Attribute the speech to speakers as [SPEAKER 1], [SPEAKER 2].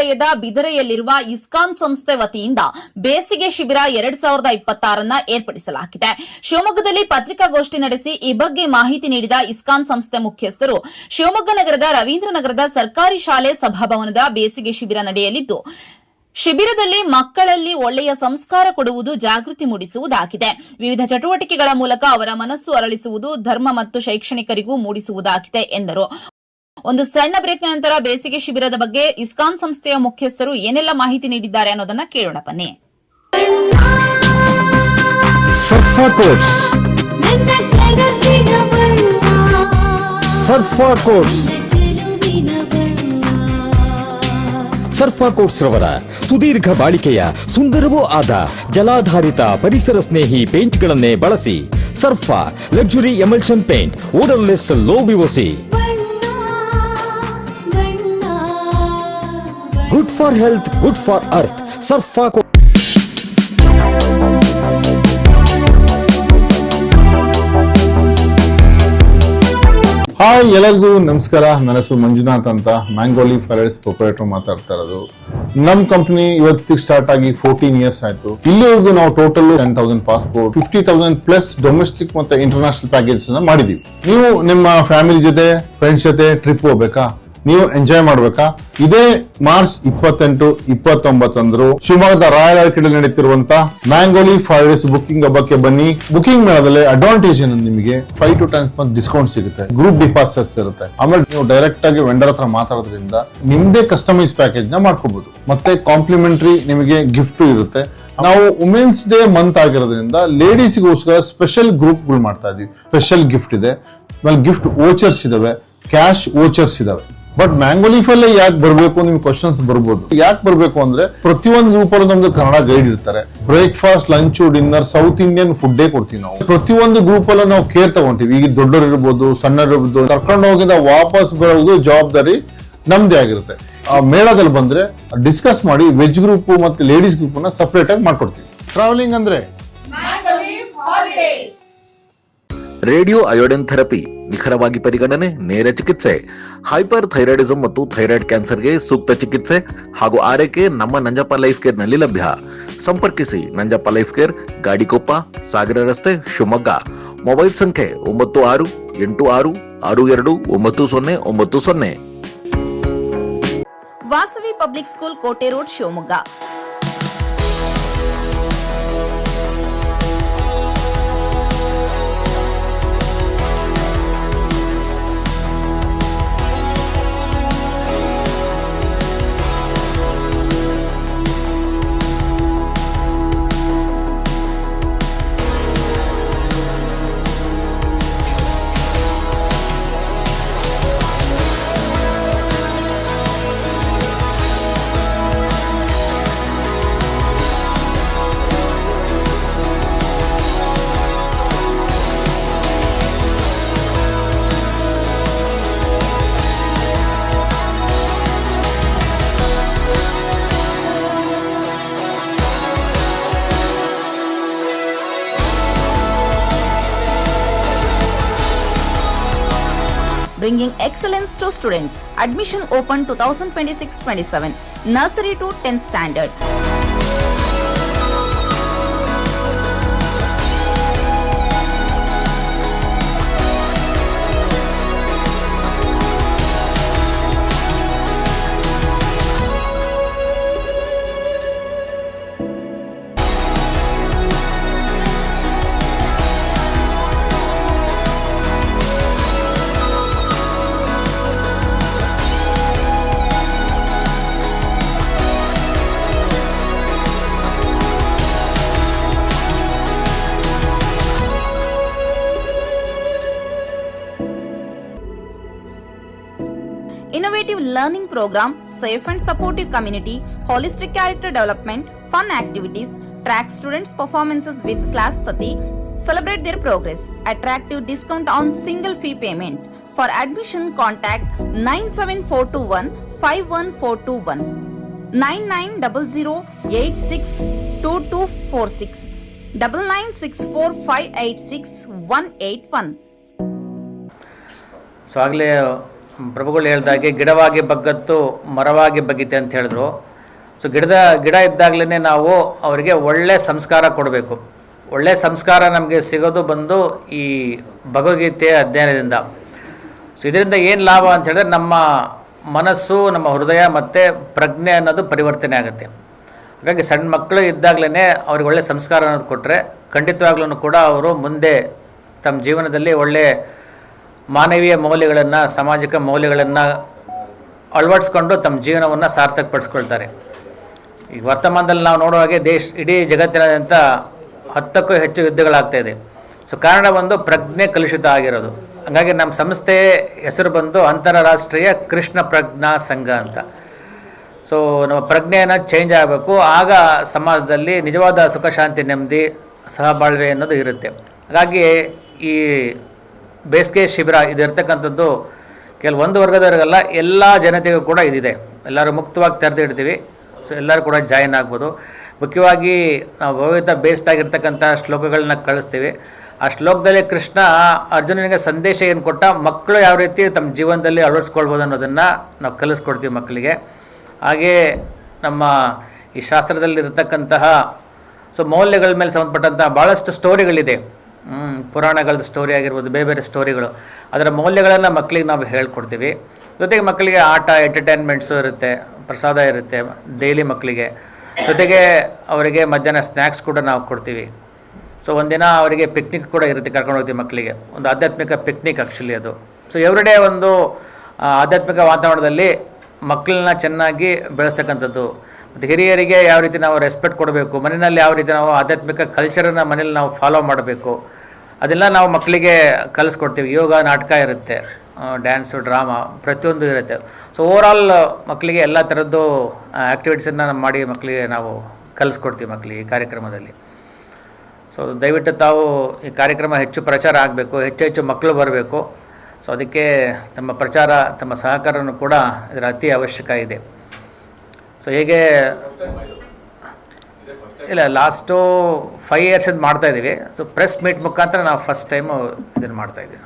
[SPEAKER 1] ವಲಯದ ಬಿದರೆಯಲ್ಲಿರುವ ಇಸ್ಕಾನ್ ಸಂಸ್ಥೆ ವತಿಯಿಂದ ಬೇಸಿಗೆ ಶಿಬಿರ 2026 ಏರ್ಪಡಿಸಲಾಗಿದೆ. ಶಿವಮೊಗ್ಗದಲ್ಲಿ ಪತ್ರಿಕಾಗೋಷ್ಠಿ ನಡೆಸಿ ಈ ಬಗ್ಗೆ ಮಾಹಿತಿ ನೀಡಿದ ಇಸ್ಕಾನ್ ಸಂಸ್ಥೆ ಮುಖ್ಯಸ್ಥರು, ಶಿವಮೊಗ್ಗ ನಗರದ ರವೀಂದ್ರನಗರದ ಸರ್ಕಾರಿ ಶಾಲೆ ಸಭಾಭವನದ ಬೇಸಿಗೆ ಶಿಬಿರ ನಡೆಯಲಿದ್ದು, ಶಿಬಿರದಲ್ಲಿ ಮಕ್ಕಳಲ್ಲಿ ಒಳ್ಳೆಯ ಸಂಸ್ಕಾರ ಕೊಡುವುದು, ಜಾಗೃತಿ ಮೂಡಿಸುವುದಾಗಿದೆ. ವಿವಿಧ ಚಟುವಟಿಕೆಗಳ ಮೂಲಕ ಅವರ ಮನಸ್ಸು ಅರಳಿಸುವುದು, ಧರ್ಮ ಮತ್ತು ಶೈಕ್ಷಣಿಕರಿಗೂ ಮೂಡಿಸುವುದಾಗಿದೆ ಎಂದರು. ಒಂದು ಸಣ್ಣ ಬ್ರೇಕ್ ನಂತರ ಬೇಸಿಗೆ ಶಿಬಿರದ ಬಗ್ಗೆ ಇಸ್ಕಾನ್ ಸಂಸ್ಥೆಯ ಮುಖ್ಯಸ್ಥರು ಏನೆಲ್ಲ ಮಾಹಿತಿ ನೀಡಿದ್ದಾರೆ ಅನ್ನೋದನ್ನ ಕೇಳೋಣ ಬನ್ನಿ.
[SPEAKER 2] ಸರ್ಫಾ ಕೋಟ್ಸ್ ರವರ ಸುದೀರ್ಘ ಬಾಳಿಕೆಯ ಸುಂದರವೂ ಆದ ಜಲಾಧಾರಿತ ಪರಿಸರ ಸ್ನೇಹಿ ಪೇಂಟ್ಗಳನ್ನೇ ಬಳಸಿ. Surfa luxury emulsion paint, odourless, low VOC, good for health, good for earth. Surfa
[SPEAKER 3] hi, ಎಲ್ಲರಿಗೂ ನಮಸ್ಕಾರ. ನನ್ನ ಹೆಸರು ಮಂಜುನಾಥ್ ಅಂತ, ಮ್ಯಾಂಗೋ ಲೀಫ್ ಫೈರ್ಸ್ ಪ್ರೊಪರೇಟರ್ ಮಾತಾಡ್ತಾ ಇರೋದು. ನಮ್ ಕಂಪನಿ ಇವತ್ತಿಗೆ ಸ್ಟಾರ್ಟ್ ಆಗಿ 14 ಇಯರ್ಸ್ ಆಯ್ತು. ಇಲ್ಲಿವರೆಗೂ ನಾವು ಟೋಟಲ್ 10,000 ಪಾಸ್ಪೋರ್ಟ್, 50,000 ಪ್ಲಸ್ ಡೊಮೆಸ್ಟಿಕ್ ಮತ್ತೆ ಇಂಟರ್ನ್ಯಾಷನಲ್ ಪ್ಯಾಕೇಜ್ ಮಾಡಿದೀವಿ. ನೀವು ನಿಮ್ಮ ಫ್ಯಾಮಿಲಿ ಜೊತೆ, ಫ್ರೆಂಡ್ಸ್ ಜೊತೆ ಟ್ರಿಪ್ ಹೋಗ್ಬೇಕಾ, ನೀವು ಎಂಜಾಯ್ ಮಾಡ್ಬೇಕಾ, ಇದೇ ಮಾರ್ಚ್ 28, 29 ಶಿವಮೊಗ್ಗದ ರಾಯಲ್ ಆರ್ಕಿಡ್ ನಡೀತಿರುವಂತ ಮ್ಯಾಂಗೋ ಲೀಫ್ ಫೈರ್ಸ್ ಬುಕಿಂಗ್ ಹಬ್ಬಕ್ಕೆ ಬನ್ನಿ. ಬುಕಿಂಗ್ ಮೇಳದಲ್ಲಿ ಅಡ್ವಾಂಟೇಜ್ ಏನು, ನಿಮಗೆ 5 to 10% ಡಿಸ್ಕೌಂಟ್ ಸಿಗುತ್ತೆ, ಗ್ರೂಪ್ ಡಿಪಾಸಿಟ್ಸ್ ಇರುತ್ತೆ. ಆಮೇಲೆ ನೀವು ಡೈರೆಕ್ಟ್ ಆಗಿ ವೆಂಡರ್ ಹತ್ರ ಮಾತಾಡೋದ್ರಿಂದ ನಿಮ್ದೇ ಕಸ್ಟಮೈಸ್ ಪ್ಯಾಕೇಜ್ ನ ಮಾಡ್ಕೋಬಹುದು. ಮತ್ತೆ ಕಾಂಪ್ಲಿಮೆಂಟರಿ ನಿಮಗೆ ಗಿಫ್ಟ್ ಇರುತ್ತೆ. ನಾವು ವುಮೆನ್ಸ್ ಡೇ ಮಂತ್ ಆಗಿರೋದ್ರಿಂದ ಲೇಡೀಸ್ಗೋಸ್ಕರ ಸ್ಪೆಷಲ್ ಗ್ರೂಪ್ ಗಳು ಮಾಡ್ತಾ ಇದೀವಿ. ಸ್ಪೆಷಲ್ ಗಿಫ್ಟ್ ಇದೆ, ಆಮೇಲೆ ಗಿಫ್ಟ್ ವೋಚರ್ಸ್ ಇದಾವೆ, ಕ್ಯಾಶ್ ವೋಚರ್ಸ್ ಇದಾವೆ. ಬಟ್ ಮ್ಯಾಂಗೋ ಲೀಫ್ ಅಲ್ಲೇ ಯಾಕೆ ಬರಬೇಕು, ನಿಮ್ ಕ್ವಶನ್ಸ್ ಬರ್ಬೋದು. ಯಾಕೆ ಬರಬೇಕು ಅಂದ್ರೆ ಪ್ರತಿಯೊಂದು ಗ್ರೂಪ್ ಅಲ್ಲಿ ನಮ್ದು ಕನ್ನಡ ಗೈಡ್ ಇರ್ತಾರೆ. Breakfast, lunch, dinner south Indian ಫುಡ್ಡೇ ಕೊಡ್ತೀವಿ ನಾವು. ಪ್ರತಿಯೊಂದು ಗ್ರೂಪ್ ಅಲ್ಲೂ ನಾವು ಕೇರ್ ತಗೊಂತೀವಿ. ಈಗ ದೊಡ್ಡವರು ಇರ್ಬೋದು, ಸಣ್ಣರು ಇರ್ಬೋದು, ಕರ್ಕೊಂಡು ಹೋಗಿದ ವಾಪಸ್ ಬರೋದು ಜವಾಬ್ದಾರಿ ನಮ್ದೇ ಆಗಿರುತ್ತೆ. ಆ ಮೇಳದಲ್ಲಿ ಬಂದ್ರೆ ಡಿಸ್ಕಸ್ ಮಾಡಿ ವೆಜ್ ಗ್ರೂಪ್ ಮತ್ತೆ ಲೇಡೀಸ್ ಗ್ರೂಪ್ ನ ಸಪರೇಟ್ ಆಗಿ ಮಾಡ್ಕೊಡ್ತೀವಿ. ಟ್ರಾವೆಲಿಂಗ್ ಅಂದ್ರೆ
[SPEAKER 4] ರೇಡಿಯೋ ಅಯೋಡಿನ್ ಥೆರಪಿ, ನಿಖರವಾಗಿ ಪರಿಗಣನೆ, ನೇರ ಚಿಕಿತ್ಸೆ, ಹೈಪರ್ ಥೈರಾಯ್ಡಿಸಂ ಮತ್ತು ಥೈರಾಯ್ಡ್ ಕ್ಯಾನ್ಸರ್ಗೆ ಸೂಕ್ತ ಚಿಕಿತ್ಸೆ ಹಾಗೂ ಆರೈಕೆ ನಮ್ಮ ನಂಜಪ್ಪ ಲೈಫ್ ಕೇರ್ ನಲ್ಲಿ ಲಭ್ಯ. ಸಂಪರ್ಕಿಸಿ ನಂಜಪ್ಪ ಲೈಫ್ ಕೇರ್, ಗಾಡಿಕೊಪ್ಪ, ಸಾಗರ ರಸ್ತೆ, ಶಿವಮೊಗ್ಗ. ಮೊಬೈಲ್ ಸಂಖ್ಯೆ 9686629090.
[SPEAKER 1] ವಾಸವಿ ಪಬ್ಲಿಕ್ ಸ್ಕೂಲ್, ಕೋಟೆ road, Shivamogga. Bringing excellence to student. Admission open 2026-27. Nursery to 10th standard. Innovative learning program, safe and supportive community, holistic character development, fun activities, track students' performances with class sati, celebrate their progress, attractive discount on single fee payment. For admission, contact 97421-51421, 9900862246, 9964586181.
[SPEAKER 5] So ಆಗಲೇ ಪ್ರಭುಗಳು ಹೇಳ್ದಾಗೆ ಗಿಡವಾಗಿ ಬಗ್ಗತ್ತು ಮರವಾಗಿ ಬಗ್ಗಿತೆ ಅಂತ ಹೇಳಿದ್ರು. So ಗಿಡ ಇದ್ದಾಗಲೇ ನಾವು ಅವರಿಗೆ ಒಳ್ಳೆಯ ಸಂಸ್ಕಾರ ಕೊಡಬೇಕು. ಒಳ್ಳೆಯ ಸಂಸ್ಕಾರ ನಮಗೆ ಸಿಗೋದು ಬಂದು ಈ ಭಗವದ್ಗೀತೆಯ ಅಧ್ಯಯನದಿಂದ. ಸೊ ಇದರಿಂದ ಏನು ಲಾಭ ಅಂತ ಹೇಳಿದ್ರೆ ನಮ್ಮ ಮನಸ್ಸು, ನಮ್ಮ ಹೃದಯ ಮತ್ತು ಪ್ರಜ್ಞೆ ಅನ್ನೋದು ಪರಿವರ್ತನೆ ಆಗುತ್ತೆ. ಹಾಗಾಗಿ ಸಣ್ಣ ಮಕ್ಕಳು ಇದ್ದಾಗಲೇ ಅವ್ರಿಗೆ ಒಳ್ಳೆಯ ಸಂಸ್ಕಾರ ಅನ್ನೋದು ಕೊಟ್ಟರೆ ಖಂಡಿತವಾಗ್ಲೂ ಕೂಡ ಅವರು ಮುಂದೆ ತಮ್ಮ ಜೀವನದಲ್ಲಿ ಒಳ್ಳೆಯ ಮಾನವೀಯ ಮೌಲ್ಯಗಳನ್ನು, ಸಾಮಾಜಿಕ ಮೌಲ್ಯಗಳನ್ನು ಅಳವಡಿಸ್ಕೊಂಡು ತಮ್ಮ ಜೀವನವನ್ನು ಸಾರ್ಥಕಪಡಿಸ್ಕೊಳ್ತಾರೆ. ಈಗ ವರ್ತಮಾನದಲ್ಲಿ ನಾವು ನೋಡುವ ಹಾಗೆ ಇಡೀ ಜಗತ್ತಿನಾದ್ಯಂತ 10ಕ್ಕೂ ಹೆಚ್ಚು ಯುದ್ಧಗಳಾಗ್ತಾಯಿದೆ. ಸೊ ಕಾರಣ ಬಂದು ಪ್ರಜ್ಞೆ ಕಲುಷಿತ ಆಗಿರೋದು. ಹಾಗಾಗಿ ನಮ್ಮ ಸಂಸ್ಥೆ ಹೆಸರು ಬಂದು ಅಂತಾರಾಷ್ಟ್ರೀಯ ಕೃಷ್ಣ ಪ್ರಜ್ಞಾ ಸಂಘ ಅಂತ. ಸೊ ನಮ್ಮ ಪ್ರಜ್ಞೆಯನ್ನು ಚೇಂಜ್ ಆಗಬೇಕು, ಆಗ ಸಮಾಜದಲ್ಲಿ ನಿಜವಾದ ಸುಖ, ಶಾಂತಿ, ನೆಮ್ಮದಿ, ಸಹಬಾಳ್ವೆ ಅನ್ನೋದು ಇರುತ್ತೆ. ಹಾಗಾಗಿ ಈ ಬೇಸಿಗೆ ಶಿಬಿರ ಇದಿರ್ತಕ್ಕಂಥದ್ದು ಒಂದು ವರ್ಗದವರಿಗಲ್ಲ, ಎಲ್ಲ ಜನತೆಗೂ ಕೂಡ ಇದಿದೆ. ಎಲ್ಲರೂ ಮುಕ್ತವಾಗಿ ತೆರೆದಿಡ್ತೀವಿ. ಸೊ ಎಲ್ಲರೂ ಕೂಡ ಜಾಯಿನ್ ಆಗ್ಬೋದು. ಮುಖ್ಯವಾಗಿ ನಾವು ಭಗವದ್ಗೀತಾ ಬೇಸ್ಡ್ ಆಗಿರ್ತಕ್ಕಂಥ ಶ್ಲೋಕಗಳನ್ನ ಕಳಿಸ್ತೀವಿ. ಆ ಶ್ಲೋಕದಲ್ಲಿ ಕೃಷ್ಣ ಅರ್ಜುನನಿಗೆ ಸಂದೇಶ ಏನು ಕೊಟ್ಟ, ಮಕ್ಕಳು ಯಾವ ರೀತಿ ತಮ್ಮ ಜೀವನದಲ್ಲಿ ಅಳವಡಿಸ್ಕೊಳ್ಬೋದು ಅನ್ನೋದನ್ನು ನಾವು ಕಲಿಸ್ಕೊಡ್ತೀವಿ ಮಕ್ಕಳಿಗೆ. ಹಾಗೇ ನಮ್ಮ ಈ ಶಾಸ್ತ್ರದಲ್ಲಿರ್ತಕ್ಕಂತಹ ಮೌಲ್ಯಗಳ ಮೇಲೆ ಸಂಬಂಧಪಟ್ಟಂತಹ ಭಾಳಷ್ಟು ಸ್ಟೋರಿಗಳಿದೆ. ಪುರಾಣಗಳದ್ದು ಸ್ಟೋರಿ ಆಗಿರ್ಬೋದು, ಬೇರೆ ಸ್ಟೋರಿಗಳು, ಅದರ ಮೌಲ್ಯಗಳನ್ನು ಮಕ್ಕಳಿಗೆ ನಾವು ಹೇಳ್ಕೊಡ್ತೀವಿ. ಜೊತೆಗೆ ಮಕ್ಕಳಿಗೆ ಆಟ, ಎಂಟರ್ಟೈನ್ಮೆಂಟ್ಸು ಇರುತ್ತೆ, ಪ್ರಸಾದ ಇರುತ್ತೆ ಡೈಲಿ ಮಕ್ಕಳಿಗೆ. ಜೊತೆಗೆ ಅವರಿಗೆ ಮಧ್ಯಾಹ್ನ ಸ್ನ್ಯಾಕ್ಸ್ ಕೂಡ ನಾವು ಕೊಡ್ತೀವಿ. ಸೊ ಒಂದಿನ ಅವರಿಗೆ ಪಿಕ್ನಿಕ್ ಕೂಡ ಇರುತ್ತೆ, ಕರ್ಕೊಂಡು ಹೋಗ್ತೀವಿ ಮಕ್ಕಳಿಗೆ. ಒಂದು ಆಧ್ಯಾತ್ಮಿಕ ಪಿಕ್ನಿಕ್ ಆ್ಯಕ್ಚುಲಿ ಅದು. ಸೊ ಎವ್ರಿಡೇ ಒಂದು ಆಧ್ಯಾತ್ಮಿಕ ವಾತಾವರಣದಲ್ಲಿ ಮಕ್ಕಳನ್ನ ಚೆನ್ನಾಗಿ ಬೆಳೆಸ್ತಕ್ಕಂಥದ್ದು. ಮತ್ತು ಹಿರಿಯರಿಗೆ ಯಾವ ರೀತಿ ನಾವು ರೆಸ್ಪೆಕ್ಟ್ ಕೊಡಬೇಕು, ಮನೆಯಲ್ಲಿ ಯಾವ ರೀತಿ ನಾವು ಆಧ್ಯಾತ್ಮಿಕ ಕಲ್ಚರನ್ನು ಮನೇಲಿ ನಾವು ಫಾಲೋ ಮಾಡಬೇಕು, ಅದೆಲ್ಲ ನಾವು ಮಕ್ಕಳಿಗೆ ಕಲಿಸ್ಕೊಡ್ತೀವಿ. ಯೋಗ, ನಾಟಕ ಇರುತ್ತೆ, ಡ್ಯಾನ್ಸು, ಡ್ರಾಮಾ, ಪ್ರತಿಯೊಂದು ಇರುತ್ತೆ. ಸೊ ಓವರಾಲ್ ಮಕ್ಕಳಿಗೆ ಎಲ್ಲ ಥರದ್ದು ಆ್ಯಕ್ಟಿವಿಟೀಸನ್ನು ಮಾಡಿ ಮಕ್ಕಳಿಗೆ ನಾವು ಕಲಿಸ್ಕೊಡ್ತೀವಿ ಮಕ್ಕಳಿಗೆ ಈ ಕಾರ್ಯಕ್ರಮದಲ್ಲಿ. ಸೊ ದಯವಿಟ್ಟು ತಾವು ಈ ಕಾರ್ಯಕ್ರಮ ಹೆಚ್ಚು ಪ್ರಚಾರ ಆಗಬೇಕು, ಹೆಚ್ಚು ಮಕ್ಕಳು ಬರಬೇಕು. ಸೊ ಅದಕ್ಕೆ ತಮ್ಮ ಪ್ರಚಾರ, ತಮ್ಮ ಸಹಕಾರನೂ ಕೂಡ ಇದರ ಅತಿ ಅವಶ್ಯಕ ಇದೆ. ಸೊ ಹೇಗೆ ಇಲ್ಲ, ಲಾಸ್ಟು 5 ಇಯರ್ಸಿಂದ ಮಾಡ್ತಾಯಿದ್ದೀವಿ. ಸೊ ಪ್ರೆಸ್ ಮೀಟ್ ಮುಖಾಂತರ ನಾವು ಫಸ್ಟ್ ಟೈಮು ಇದನ್ನು ಮಾಡ್ತಾಯಿದ್ದೀವಿ.